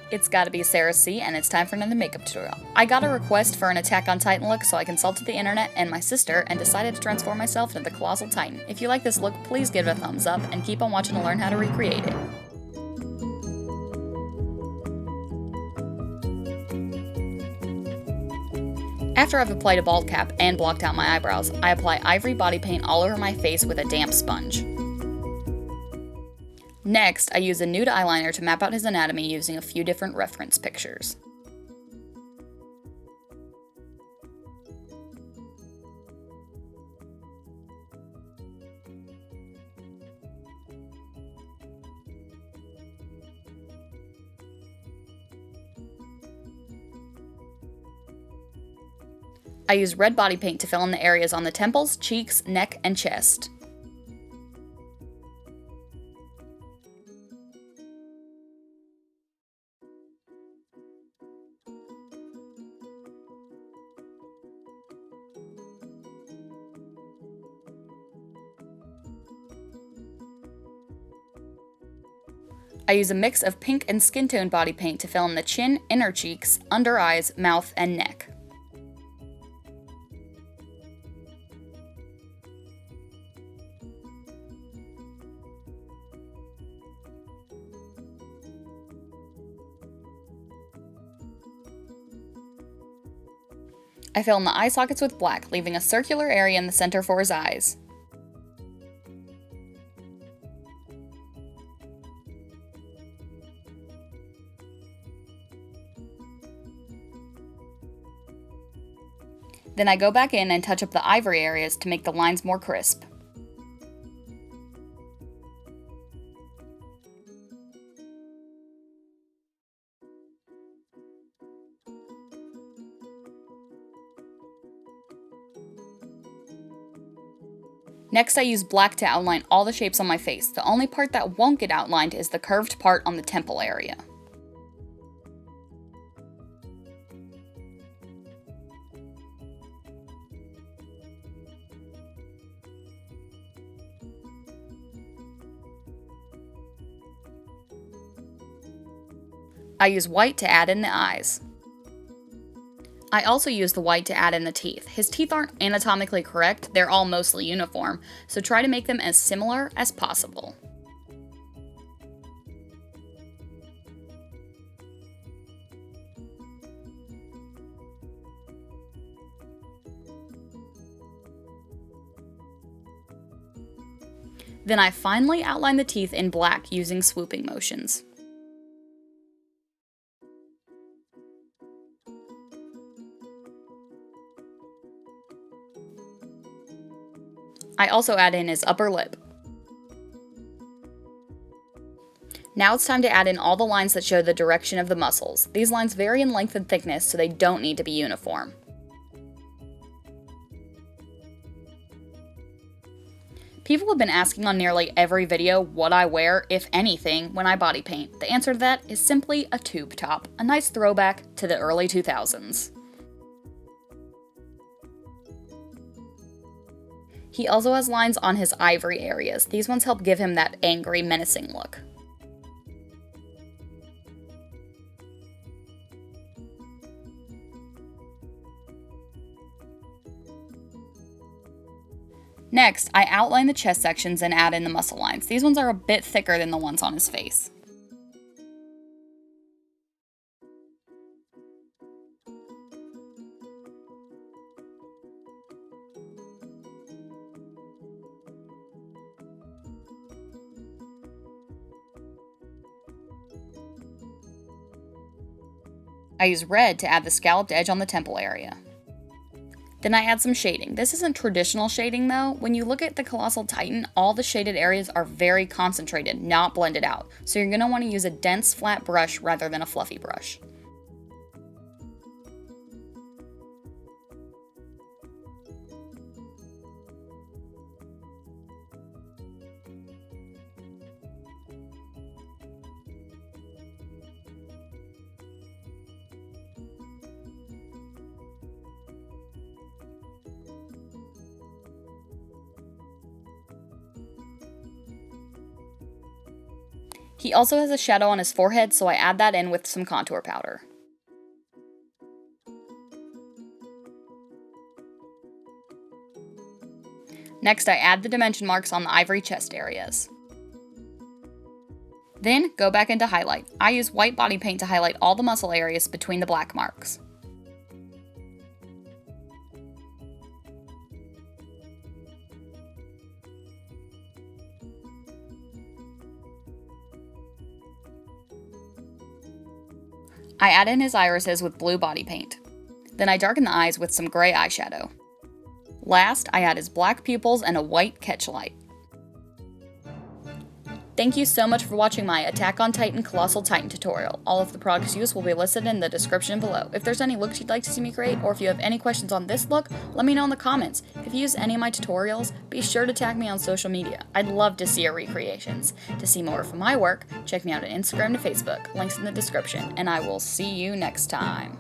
It's gotta be Sarah C, and it's time for another makeup tutorial. I got a request for an Attack on Titan look, so I consulted the internet and my sister and decided to transform myself into the Colossal Titan. If you like this look, please give it a thumbs up and keep on watching to learn how to recreate it. After I've applied a bald cap and blocked out my eyebrows, I apply ivory body paint all over my face with a damp sponge. Next, I use a nude eyeliner to map out his anatomy using a few different reference pictures. I use red body paint to fill in the areas on the temples, cheeks, neck, and chest. I use a mix of pink and skin tone body paint to fill in the chin, inner cheeks, under eyes, mouth, and neck. I fill in the eye sockets with black, leaving a circular area in the center for his eyes. Then I go back in and touch up the ivory areas to make the lines more crisp. Next, I use black to outline all the shapes on my face. The only part that won't get outlined is the curved part on the temple area. I use white to add in the eyes. I also use the white to add in the teeth. His teeth aren't anatomically correct, they're all mostly uniform, so try to make them as similar as possible. Then I finally outline the teeth in black using swooping motions. I also add in his upper lip. Now it's time to add in all the lines that show the direction of the muscles. These lines vary in length and thickness, so they don't need to be uniform. People have been asking on nearly every video what I wear, if anything, when I body paint. The answer to that is simply a tube top, a nice throwback to the early 2000s. He also has lines on his ivory areas. These ones help give him that angry, menacing look. Next, I outline the chest sections and add in the muscle lines. These ones are a bit thicker than the ones on his face. I use red to add the scalloped edge on the temple area. Then I add some shading. This isn't traditional shading though. When you look at the Colossal Titan, all the shaded areas are very concentrated, not blended out. So you're going to want to use a dense, flat brush rather than a fluffy brush. He also has a shadow on his forehead, so I add that in with some contour powder. Next, I add the dimension marks on the ivory chest areas. Then, go back into highlight. I use white body paint to highlight all the muscle areas between the black marks. I add in his irises with blue body paint. Then I darken the eyes with some gray eyeshadow. Last, I add his black pupils and a white catchlight. Thank you so much for watching my Attack on Titan Colossal Titan tutorial. All of the products used will be listed in the description below. If there's any looks you'd like to see me create, or if you have any questions on this look, let me know in the comments. If you use any of my tutorials, be sure to tag me on social media. I'd love to see your recreations. To see more of my work, check me out on Instagram to Facebook. Links in the description, and I will see you next time.